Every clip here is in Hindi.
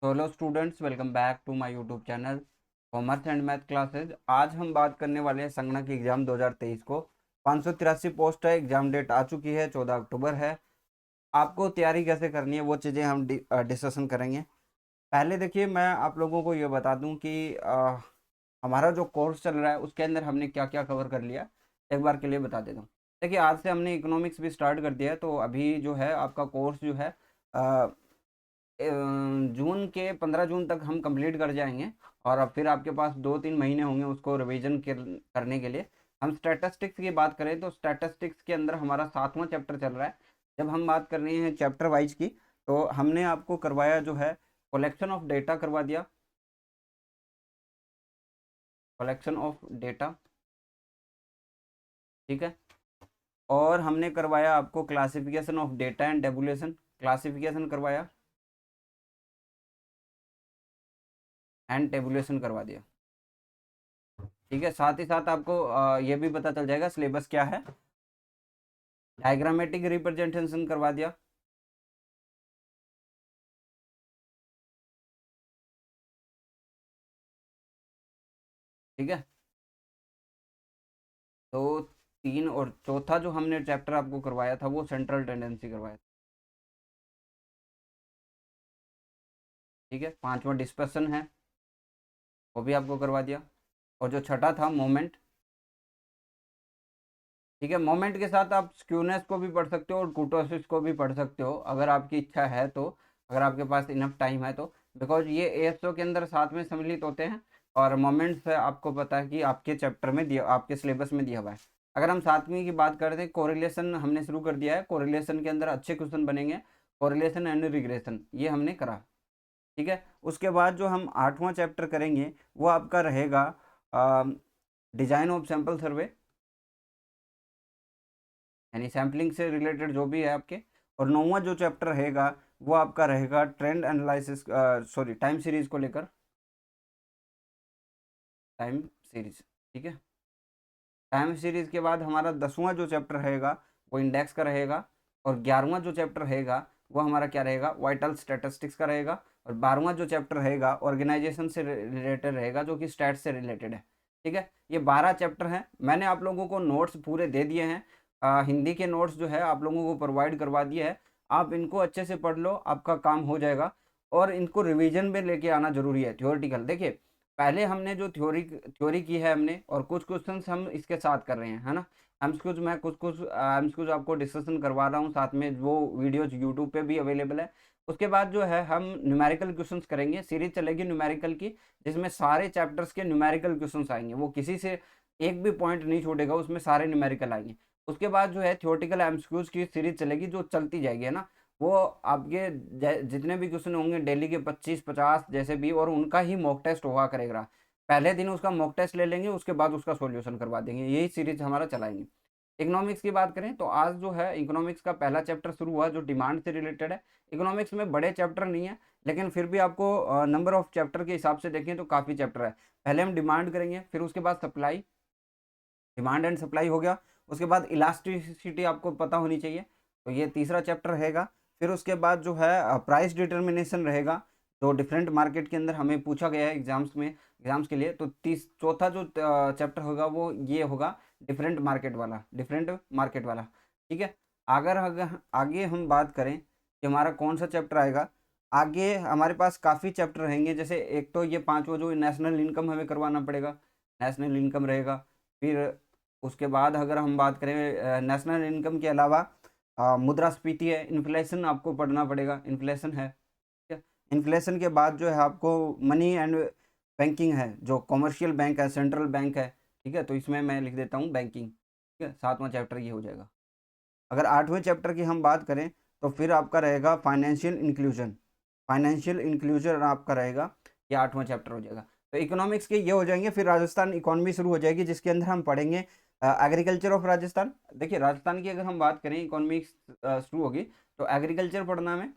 तो hello students, welcome back to my YouTube channel commerce and math classes. आज हम बात करने वाले हैं संगणक एग्जाम 2023 को। 583 पोस्ट है, एग्जाम डेट आ चुकी है, 14 अक्टूबर है। आपको तैयारी कैसे करनी है वो चीज़ें हम डिस्कशन करेंगे। पहले देखिए, मैं आप लोगों को ये बता दूं कि हमारा जो कोर्स चल रहा है उसके अंदर हमने क्या क्या कवर कर लिया, एक बार के लिए बता देता हूँ। देखिए, आज से हमने इकोनॉमिक्स भी स्टार्ट कर दिया है, तो अभी जो है आपका कोर्स जो है जून के 15 जून तक हम कंप्लीट कर जाएंगे। और अब फिर आपके पास 2-3 महीने होंगे उसको रिवीजन करने के लिए। हम स्टैटिस्टिक्स की बात करें तो स्टैटिस्टिक्स के अंदर हमारा 7वां चैप्टर चल रहा है। जब हम बात कर रहे हैं चैप्टर वाइज की, तो हमने आपको करवाया जो है कलेक्शन ऑफ डेटा करवा दिया, कलेक्शन ऑफ डेटा, ठीक है। और हमने करवाया आपको classification of data and tabulation, classification करवाया एंड टेबुलेशन करवा दिया, ठीक है। साथ ही साथ आपको ये भी पता चल जाएगा सिलेबस क्या है। डायग्रामेटिक रिप्रेजेंटेशन करवा दिया, ठीक है। तो तीन, और चौथा जो हमने चैप्टर आपको करवाया था वो सेंट्रल टेंडेंसी करवाया था, ठीक है। पांचवा डिस्पर्सन है, वो भी आपको करवा दिया। और जो छठा था मोमेंट, ठीक है। मोमेंट के साथ आप स्क्यूनेस को भी पढ़ सकते हो और कुर्टोसिस को भी पढ़ सकते हो, अगर आपकी इच्छा है तो, अगर आपके पास इनफ टाइम है तो। बिकॉज ये एएसओ के अंदर साथ में सम्मिलित होते हैं। और मोमेंट्स आपको पता है कि आपके चैप्टर में दिया, आपके सिलेबस में दिया हुआ है। अगर हम सातवीं की बात करते हैं, कोरिलेशन हमने शुरू कर दिया है। कोरिलेशन के अंदर अच्छे क्वेश्चन बनेंगे, कोरिलेशन एंड रिग्रेशन ये हमने करा, ठीक है। उसके बाद जो हम 8वां चैप्टर करेंगे वो आपका रहेगा डिजाइन ऑफ सैंपल सर्वे, यानी सैम्पलिंग से रिलेटेड जो भी है आपके। और 9वां जो चैप्टर रहेगा वो आपका रहेगा trend analysis, sorry time series को लेकर, टाइम सीरीज, ठीक है। टाइम सीरीज के बाद हमारा 10वां जो चैप्टर रहेगा वो इंडेक्स का रहेगा। और 11वां जो चैप्टर रहेगा वो हमारा क्या रहेगा, वाइटल स्टैटिस्टिक्स का रहेगा। और 12वां जो चैप्टर रहेगा ऑर्गेनाइजेशन से रिलेटेड रहेगा, जो कि स्टैट से रिलेटेड है, ठीक है। ये 12 चैप्टर हैं। मैंने आप लोगों को नोट्स पूरे दे दिए हैं, हिंदी के नोट्स जो है आप लोगों को प्रोवाइड करवा दिए है। आप इनको अच्छे से पढ़ लो, आपका काम हो जाएगा। और इनको रिवीजन में लेके आना जरूरी है, थ्योरेटिकल। देखिए, पहले हमने जो थ्योरी थ्योरी की है हमने, और कुछ क्वेश्चंस हम इसके साथ कर रहे हैं, है ना। एमसीक्यूज मैं कुछ कुछ एमसीक्यूज आपको डिस्कशन करवा रहा हूँ साथ में, वो वीडियोज यूट्यूब पे भी अवेलेबल है। उसके बाद जो है हम न्यूमेरिकल क्वेश्चंस करेंगे, सीरीज चलेगी न्यूमेरिकल की, जिसमें सारे चैप्टर्स के न्यूमेरिकल क्वेश्चंस आएंगे। वो किसी से एक भी पॉइंट नहीं छूटेगा, उसमें सारे न्यूमेरिकल आएंगे। उसके बाद जो है थ्योरेटिकल एमसीक्यूज की सीरीज चलेगी, जो चलती जाएगी, है ना। वो आपके जितने भी क्वेश्चन होंगे डेली के 25-50 जैसे भी, और उनका ही मॉक टेस्ट हुआ करेगा। पहले दिन उसका मॉक टेस्ट ले लेंगे, उसके बाद उसका सॉल्यूशन करवा देंगे, यही सीरीज हमारा चलाएंगे। इकोनॉमिक्स की बात करें तो आज जो है इकोनॉमिक्स का पहला चैप्टर शुरू हुआ, जो डिमांड से रिलेटेड है। इकोनॉमिक्स में बड़े चैप्टर नहीं है, लेकिन फिर भी आपको नंबर ऑफ चैप्टर के हिसाब से देखें तो काफ़ी चैप्टर है। पहले हम डिमांड करेंगे, फिर उसके बाद सप्लाई, डिमांड एंड सप्लाई हो गया। उसके बाद इलास्टिसिटी आपको पता होनी चाहिए, तो ये तीसरा चैप्टर रहेगा। फिर उसके बाद जो है प्राइस डिटर्मिनेशन रहेगा, जो डिफरेंट मार्केट के अंदर हमें पूछा गया है एग्जाम्स में, एग्जाम्स के लिए। तो चौथा जो चैप्टर होगा वो ये होगा डिफरेंट मार्केट वाला, डिफरेंट मार्केट वाला, ठीक है। अगर अगर आगे हम बात करें कि हमारा कौन सा चैप्टर आएगा, आगे हमारे पास काफ़ी चैप्टर रहेंगे। जैसे एक तो ये पांचवा जो नेशनल इनकम हमें करवाना पड़ेगा, नेशनल इनकम रहेगा। फिर उसके बाद अगर हम बात करें नेशनल इनकम के अलावा मुद्रास्फीति है, इन्फ्लेशन आपको पढ़ना पड़ेगा, इन्फ्लेशन है, ठीक है। इन्फ्लेशन के बाद जो है आपको मनी एंड बैंकिंग है, जो कॉमर्शियल बैंक है, सेंट्रल बैंक है, ठीक है। तो इसमें मैं लिख देता हूँ बैंकिंग, ठीक है। 7वां चैप्टर ये हो जाएगा। अगर 8वें चैप्टर की हम बात करें तो फिर आपका रहेगा फाइनेंशियल इंक्लूजन, फाइनेंशियल इंक्लूजन आपका रहेगा, ये 8वां चैप्टर हो जाएगा। तो इकोनॉमिक्स के ये हो जाएंगे। फिर राजस्थान इकोनॉमी शुरू हो जाएगी, जिसके अंदर हम पढ़ेंगे एग्रीकल्चर ऑफ राजस्थान। देखिए, राजस्थान की अगर हम बात करें इकोनॉमिक्स शुरू होगी तो एग्रीकल्चर पढ़ना है,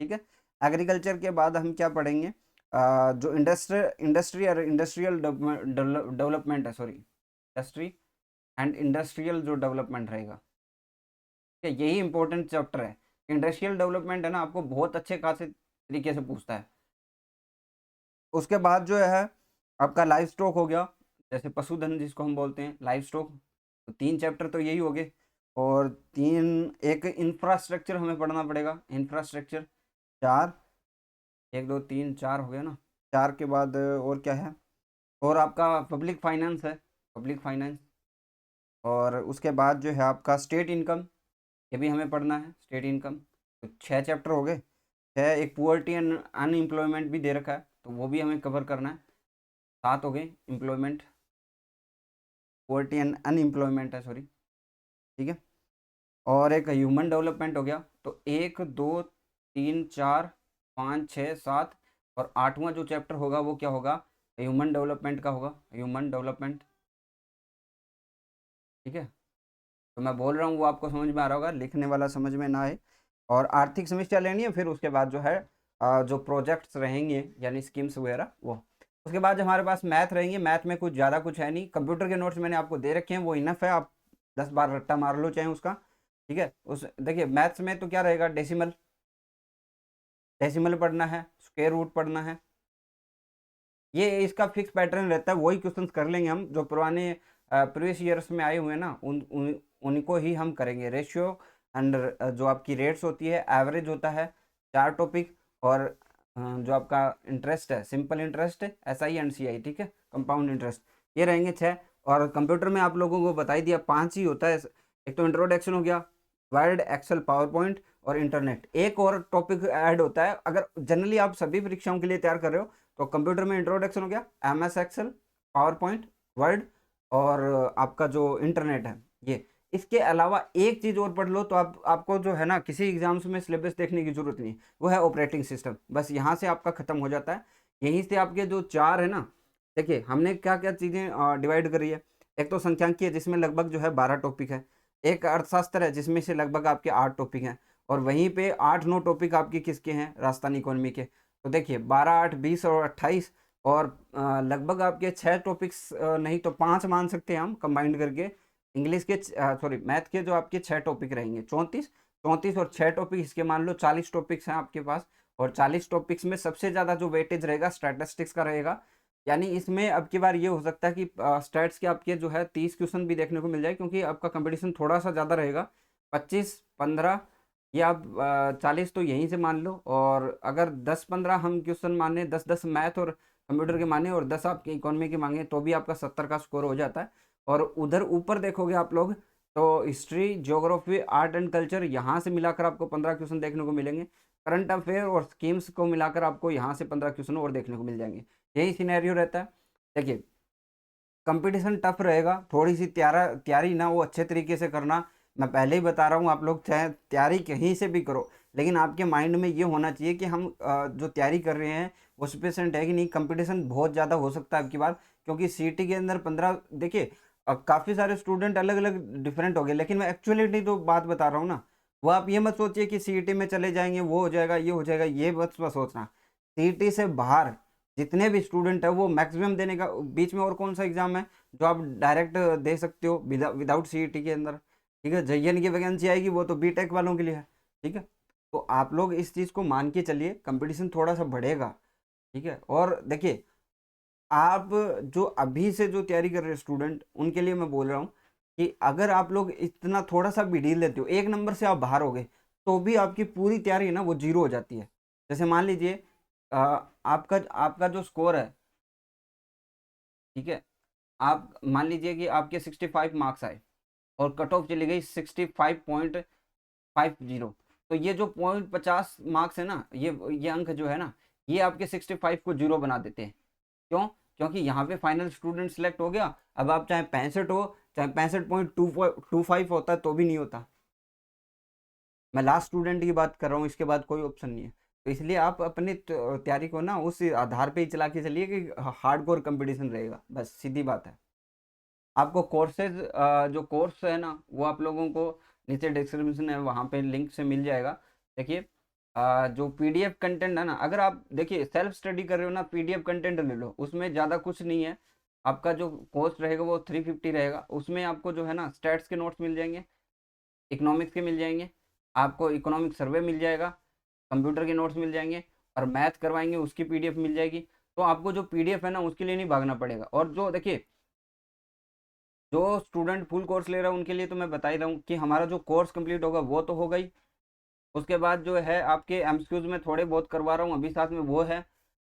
ठीक है। एग्रीकल्चर के बाद हम क्या पढ़ेंगे, जो इंडस्ट्री और इंडस्ट्रियल डेवलपमेंट है, सॉरी इंडस्ट्री एंड इंडस्ट्रियल जो डेवलपमेंट रहेगा, ठीक है। यही इंपॉर्टेंट चैप्टर है। इंडस्ट्रियल डेवलपमेंट है ना, आपको बहुत अच्छे खासे तरीके से पूछता है। उसके बाद जो है आपका लाइव स्टॉक हो गया, जैसे पशुधन जिसको हम बोलते हैं लाइव स्टॉक। तो 3 चैप्टर तो यही हो गए, और 3 एक इंफ्रास्ट्रक्चर हमें पढ़ना पड़ेगा, इंफ्रास्ट्रक्चर 4, 1 2 3 4 हो गया ना। 4 के बाद और क्या है, और आपका पब्लिक फाइनेंस है, पब्लिक फाइनेंस। और उसके बाद जो है आपका स्टेट इनकम, ये भी हमें पढ़ना है, स्टेट इनकम। तो 6 चैप्टर हो गए। 6, एक पुअर्टी एंड अनएम्प्लॉयमेंट भी दे रखा है, तो वो भी हमें कवर करना है। 7 हो गए, एम्प्लॉयमेंट, पुअर्टी एंड अनएम्प्लॉयमेंट है, सॉरी, ठीक है। और एक ह्यूमन डेवलपमेंट हो गया। तो 1 2 3 4 5 6 7, और 8वां जो चैप्टर होगा वो क्या होगा, ह्यूमन डेवलपमेंट का होगा, ह्यूमन डेवलपमेंट, ठीक है। तो मैं बोल रहा हूँ वो आपको समझ में आ रहा होगा, लिखने वाला समझ में ना आए। और आर्थिक समीक्षा लेनी है, फिर उसके बाद जो है जो प्रोजेक्ट्स रहेंगे यानी स्कीम्स वगैरह वो। उसके बाद हमारे पास मैथ रहेंगे। मैथ में कुछ ज़्यादा कुछ है नहीं, कंप्यूटर के नोट्स मैंने आपको दे रखे हैं, वो इनफ है, आप 10 बार रट्टा मार लो चाहे उसका, ठीक है। उस देखिए मैथ्स में तो क्या रहेगा, डेसिमल, डेसिमल पढ़ना है, स्क्वायर रूट पढ़ना है, ये इसका फिक्स पैटर्न रहता है। वही क्वेश्चंस कर लेंगे हम जो पुराने प्रीवियस ईयर्स में आए हुए हैं ना, उनको ही हम करेंगे। रेशियो एंड जो आपकी रेट्स होती है, एवरेज होता है, 4 टॉपिक, और जो आपका इंटरेस्ट है, simple interest, SI and CI, ठीक है, कंपाउंड इंटरेस्ट, ये रहेंगे 6। और कंप्यूटर में आप लोगों को बता ही दिया 5 ही होता है। एक तो इंट्रोडक्शन हो गया, वर्ड, एक्सेल, पावर पॉइंट और इंटरनेट। एक और टॉपिक ऐड होता है, अगर जनरली आप सभी परीक्षाओं के लिए तैयार कर रहे हो तो कंप्यूटर में इंट्रोडक्शन हो गया, MS Excel, PowerPoint, Word, और आपका जो इंटरनेट है ये। इसके अलावा एक चीज़ और पढ़ लो तो आपको जो है ना किसी एग्जाम्स में सिलेबस देखने की जरूरत नहीं, वो है ऑपरेटिंग सिस्टम। बस यहाँ से आपका खत्म हो जाता है। यहीं से आपके जो 4 है ना, देखिए हमने क्या क्या चीज़ें डिवाइड करी है। एक तो संख्यांकीय जिसमें लगभग जो है 12 टॉपिक है। एक अर्थशास्त्र है जिसमें से लगभग आपके 8 टॉपिक हैं। और वहीं पे 8-9 टॉपिक आपके किसके हैं, राजस्थानी इकोनॉमी के। तो देखिए 12 8 20 और 28, और लगभग आपके 6 टॉपिक्स, नहीं तो 5 मान सकते हैं हम कंबाइंड करके। इंग्लिश के सॉरी मैथ के जो आपके 6 टॉपिक रहेंगे, 34 34, और 6 टॉपिक इसके मान लो 40 टॉपिक्स हैं आपके पास। और 40 टॉपिक्स में सबसे ज़्यादा जो वेटेज रहेगा स्टैटिस्टिक्स का रहेगा। यानी इसमें अब की बार ये हो सकता है कि स्टैट्स के आपके जो है 30 क्वेश्चन भी देखने को मिल जाए, क्योंकि आपका कंपटीशन थोड़ा सा ज़्यादा रहेगा। 25 15 ये आप 40 तो यहीं से मान लो। और अगर 10-15 हम क्वेश्चन माने, 10-10 मैथ और कंप्यूटर के माने, और 10 आपके इकोनॉमी के मांगे, तो भी आपका 70 का स्कोर हो जाता है। और उधर ऊपर देखोगे आप लोग तो history, geography, art and culture, यहाँ से मिलाकर आपको 15 क्वेश्चन देखने को मिलेंगे। करंट अफेयर और स्कीम्स को मिलाकर आपको यहाँ से 15 क्वेश्चन और देखने को मिल जाएंगे। यही सिनेरियो रहता है। देखिए कंपटीशन टफ रहेगा, थोड़ी सी तैयारी ना वो अच्छे तरीके से करना। मैं पहले ही बता रहा हूँ, आप लोग चाहे तैयारी कहीं से भी करो, लेकिन आपके माइंड में ये होना चाहिए कि हम जो तैयारी कर रहे हैं वो सफिशेंट है कि नहीं। कंपटीशन बहुत ज़्यादा हो सकता है आपकी बार, क्योंकि CT के अंदर 15, देखिए काफ़ी सारे स्टूडेंट अलग अलग डिफरेंट हो गए, लेकिन मैं एक्चुअलिटी तो बात बता रहा हूँ ना। वो आप ये मत सोचिए कि CT में चले जाएंगे, वो हो जाएगा, ये हो जाएगा, ये मत सोचना। CT से बाहर जितने भी स्टूडेंट है वो मैक्सिमम देने का। बीच में और कौन सा एग्जाम है जो आप डायरेक्ट दे सकते हो विदाउट CET के अंदर, ठीक है। JN की वैकेंसी आएगी, वो तो BTech वालों के लिए है, ठीक है। तो आप लोग इस चीज़ को मान के चलिए, कंपटीशन थोड़ा सा बढ़ेगा, ठीक है। और देखिए आप जो अभी से जो तैयारी कर रहे हैं स्टूडेंट, उनके लिए मैं बोल रहा हूँ कि अगर आप लोग इतना थोड़ा सा भी ढील लेते हो, 1 नंबर से आप बाहर हो गए, तो भी आपकी पूरी तैयारी है ना वो जीरो हो जाती है। जैसे मान लीजिए आपका आपका जो स्कोर है, ठीक है, आप मान लीजिए कि आपके 65 मार्क्स आए और कट ऑफ चली गई 65.50। तो ये जो 0.50 मार्क्स है ना, ये अंक जो है ना, ये आपके 65 को जीरो बना देते हैं। क्यों? क्योंकि यहाँ पे फाइनल स्टूडेंट सेलेक्ट हो गया। अब आप चाहे 65 हो, चाहे 65.25 होता है तो भी नहीं होता। मैं लास्ट स्टूडेंट की बात कर रहा हूँ, इसके बाद कोई ऑप्शन नहीं है। तो इसलिए आप अपनी तैयारी को ना उस आधार पे ही चला के चलिए कि हार्डकोर कंपटीशन रहेगा, बस सीधी बात है। आपको कोर्सेज, जो कोर्स है ना वो आप लोगों को नीचे डिस्क्रिप्शन है, वहाँ पे लिंक से मिल जाएगा। देखिए जो PDF कंटेंट है ना, अगर आप देखिए सेल्फ स्टडी कर रहे हो ना, PDF कंटेंट ले लो, उसमें ज़्यादा कुछ नहीं है। आपका जो कोर्स रहेगा वो 350 रहेगा। उसमें आपको जो है ना स्टैट्स के नोट्स मिल जाएंगे, इकोनॉमिक्स के मिल जाएंगे, आपको इकोनॉमिक सर्वे मिल जाएगा, कंप्यूटर के नोट्स मिल जाएंगे, और मैथ करवाएंगे उसकी पीडीएफ मिल जाएगी। तो आपको जो पीडीएफ है ना उसके लिए नहीं भागना पड़ेगा। और जो देखिए जो स्टूडेंट फुल कोर्स ले रहा है उनके लिए तो मैं बता ही रहा हूँ कि हमारा जो कोर्स कंप्लीट होगा वो तो होगा ही, उसके बाद जो है आपके एमसीक्यूज में थोड़े बहुत करवा रहा हूँ अभी साथ में, वो है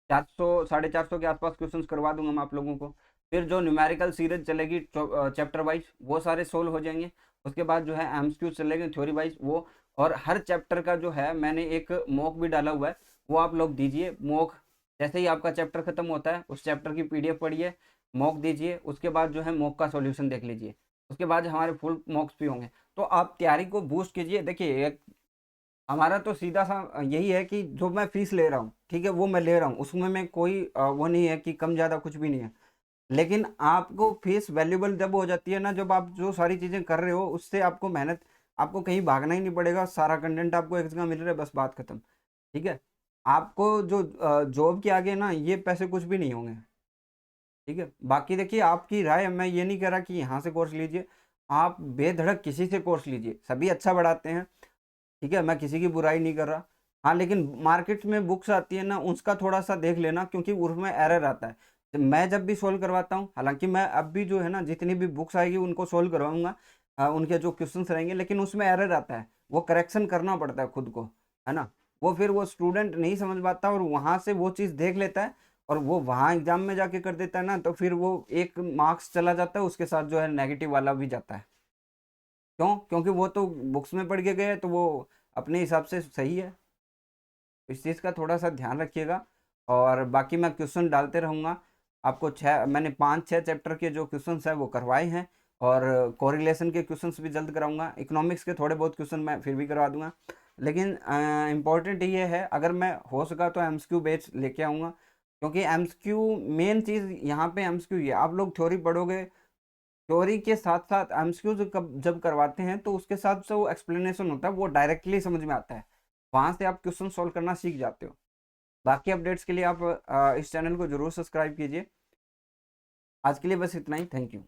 400 450 के आसपास क्वेश्चंस करवा दूंगा मैं आप लोगों को। फिर जो न्यूमेरिकल सीरीज चलेगी चैप्टर वाइज वो सारे सोल्व हो जाएंगे। उसके बाद जो है एमसीक्यूज चलेंगे थ्योरी वाइज वो। और हर चैप्टर का जो है मैंने एक मॉक भी डाला हुआ है, वो आप लोग दीजिए मॉक। जैसे ही आपका चैप्टर खत्म होता है उस चैप्टर की पीडीएफ पढ़िए, मॉक दीजिए, उसके बाद जो है मॉक का सॉल्यूशन देख लीजिए, उसके बाद हमारे फुल मॉक्स भी होंगे। तो आप तैयारी को बूस्ट कीजिए। देखिए हमारा तो सीधा सा यही है कि जो मैं फीस ले रहा हूँ, ठीक है, वो मैं ले रहा हूँ, उसमें मैं कोई वो नहीं है कि कम ज़्यादा कुछ भी नहीं है। लेकिन आपको फीस वैल्यूबल जब हो जाती है ना, जब आप जो सारी चीज़ें कर रहे हो उससे आपको मेहनत, आपको कहीं भागना ही नहीं पड़ेगा, सारा कंटेंट आपको एक जगह मिल रहा है, बस बात खत्म। ठीक है, आपको जो जॉब के आगे ना ये पैसे कुछ भी नहीं होंगे। ठीक है, बाकी देखिए आपकी राय, मैं ये नहीं कह रहा कि यहाँ से कोर्स लीजिए, आप बेधड़क किसी से कोर्स लीजिए, सभी अच्छा बढ़ाते हैं। ठीक है, मैं किसी की बुराई नहीं कर रहा। हाँ, लेकिन मार्केट में बुक्स आती है ना उसका थोड़ा सा देख लेना, क्योंकि उसमें एरर आता है। तो मैं जब भी सोल्व करवाता हूँ, हालांकि मैं अब भी जो है ना जितनी भी बुक्स आएगी उनको सोल्व करवाऊंगा, उनके जो क्वेश्चंस रहेंगे, लेकिन उसमें एरर आता है, वो करेक्शन करना पड़ता है खुद को, है ना। वो फिर वो स्टूडेंट नहीं समझ पाता और वहाँ से वो चीज़ देख लेता है और वो वहाँ एग्जाम में जाके कर देता है ना, तो फिर वो एक मार्क्स चला जाता है, उसके साथ जो है नेगेटिव वाला भी जाता है। क्यों? क्योंकि वो तो बुक्स में पढ़ के गए तो वो अपने हिसाब से सही है। तो इस चीज़ का थोड़ा सा ध्यान रखिएगा। और बाकी मैं क्वेश्चन डालते रहूँगा आपको। मैंने 5-6 चैप्टर के जो क्वेश्चंस हैं वो करवाए हैं, और कोरिलेशन के क्वेश्चंस भी जल्द कराऊंगा। इकोनॉमिक्स के थोड़े बहुत क्वेश्चन मैं फिर भी करवा दूंगा। लेकिन इम्पॉर्टेंट ये है, अगर मैं हो सका तो एमसीक्यू बेच लेके आऊँगा, क्योंकि एमसीक्यू मेन चीज़ यहाँ पे एमसीक्यू ही है। आप लोग थ्योरी पढ़ोगे, थ्योरी के साथ साथ एमसीक्यू जब करवाते हैं तो उसके साथ जो एक्सप्लेनेशन होता है वो डायरेक्टली समझ में आता है, वहाँ से आप क्वेश्चन सॉल्व करना सीख जाते हो। बाकी अपडेट्स के लिए आप इस चैनल को जरूर सब्सक्राइब कीजिए। आज के लिए बस इतना ही, थैंक यू।